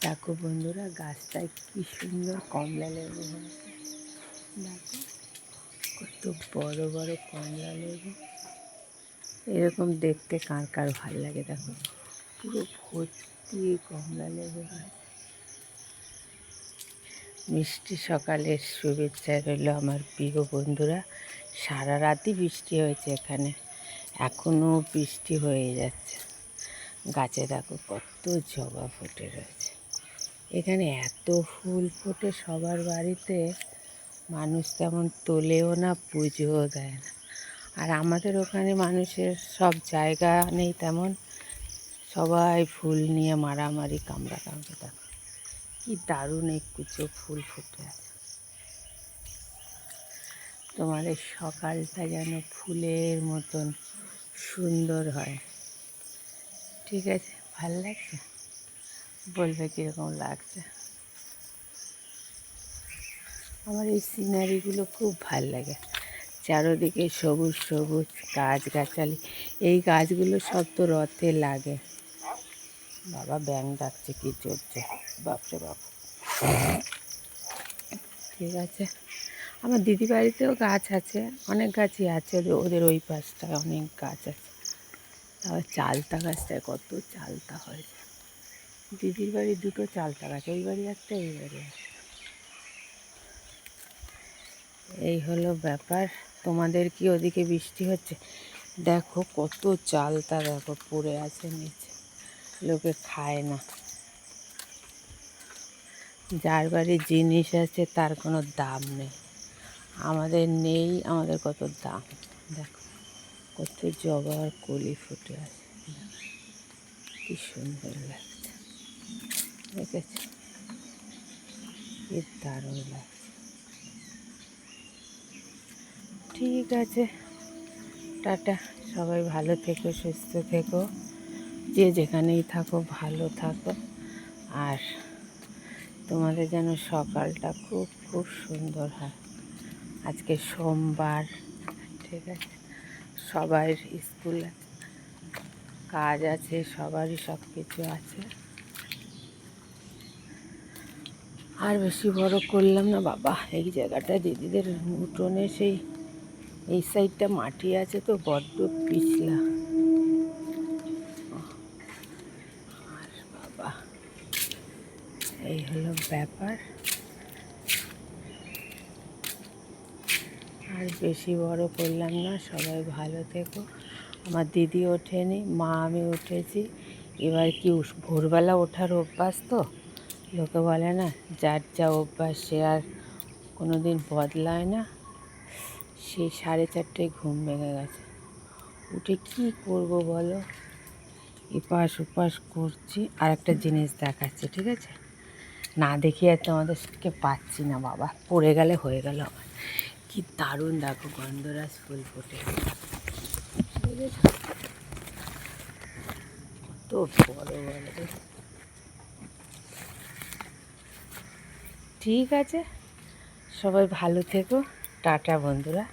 দেখো বন্ধুরা, গাছটায় কি সুন্দর কমলা লেবু হয়েছে। দেখো কত বড় বড় কমলা লেবু। এরকম দেখতে কার কার ভালো লাগে। দেখো পুরো ভর্তি কমলা লেবু হয়েছে। মিষ্টি সকালের শুভেচ্ছা রইল আমার প্রিয় বন্ধুরা। সারা রাতই বৃষ্টি হয়েছে এখানে, এখনও বৃষ্টি হয়ে যাচ্ছে। গাছে দেখো কত জবা ফুটে রয়েছে। এখানে এত ফুল ফোটে সবার বাড়িতে, মানুষ তেমন তোলেও না, পুজোও দেয় না। আর আমাদের ওখানে মানুষের সব জায়গা নেই তেমন, সবাই ফুল নিয়ে মারামারি কামড়াকামড়ি। দেখো কি দারুণ এই কুচো ফুল ফুটে আছে। তোমাদের সকালটা যেন ফুলের মতন সুন্দর হয়। ঠিক আছে, ভাল লাগছে? বলবে কীরকম লাগছে। আমার এই সিনারিগুলো খুব ভাল লাগে। চারোদিকে সবুজ সবুজ গাছগাছালি। এই গাছগুলো সব তো রথে লাগে। বাবা ব্যাঙ ডাকছে, কি চলছে বাপরে বাপ। ঠিক আছে, আমার দিদি বাড়িতেও গাছ আছে, অনেক গাছই আছে। ওদের ওই পাশটায় অনেক গাছ আছে। তারপর চালতা গাছটায় কত চালতা হয়েছে। দিদির বাড়ি দুটো চালতা গাছ, ওই বাড়ি একটা, এই বাড়ি একটা। এই হলো ব্যাপার। তোমাদের কি ওদিকে বৃষ্টি হচ্ছে? দেখো কত চালতা, দেখো পড়ে আছে নিচে, লোকে খায় না। যার বাড়ির জিনিস আছে তার কোনো দাম নেই। আমাদের নেই, আমাদের কত দাম। দেখো কত জবা আর কলি ফুটে আছে, কি সুন্দর লাগছে। দেখেছো কি দারুণ লাগছে। ঠিক আছে, টাটা। সবাই ভালো থেকো, সুস্থ থেকো, যে যেখানেই থাকো ভালো থাকো। আর তোমাদের যেন সকালটা খুব খুব সুন্দর হয়। আজকে সোমবার, ঠিক আছে, সবার স্কুল আছে, কাজ আছে, সবারই সব কিছু আছে। আর বেশি বড় করলাম না বাবা। এই জায়গাটা দিদিদের উঠোনে, সেই এই সাইডটা মাটি আছে তো বড্ড পিছলা। আর বাবা, এই হলো ব্যাপার। আর বেশি বড় করলাম না, সবাই ভালো থেকো। আমার দিদি ওঠেনি, মা আমি উঠেছি। এবার কি ভোরবেলা ওঠার অভ্যাস তো, লোকে বলে না যার যা অভ্যাস সে আর কোনো দিন বদলায় না। সেই 4:30টায় ঘুম ভেঙে গেছে। উঠে কি করব বলো, এপাশ ওপাশ করছি। আর একটা জিনিস দেখাচ্ছি, ঠিক আছে? না দেখিয়ে আর তোমাদেরকে পাচ্ছি না বাবা, পড়ে গেলে হয়ে গেল আমার। কি দারুণ দেখো গন্ধরাজ ফুল ফোটে, কত বড় বড়। ঠিক আছে, সবাই ভালো থেকো, টাটা বন্ধুরা।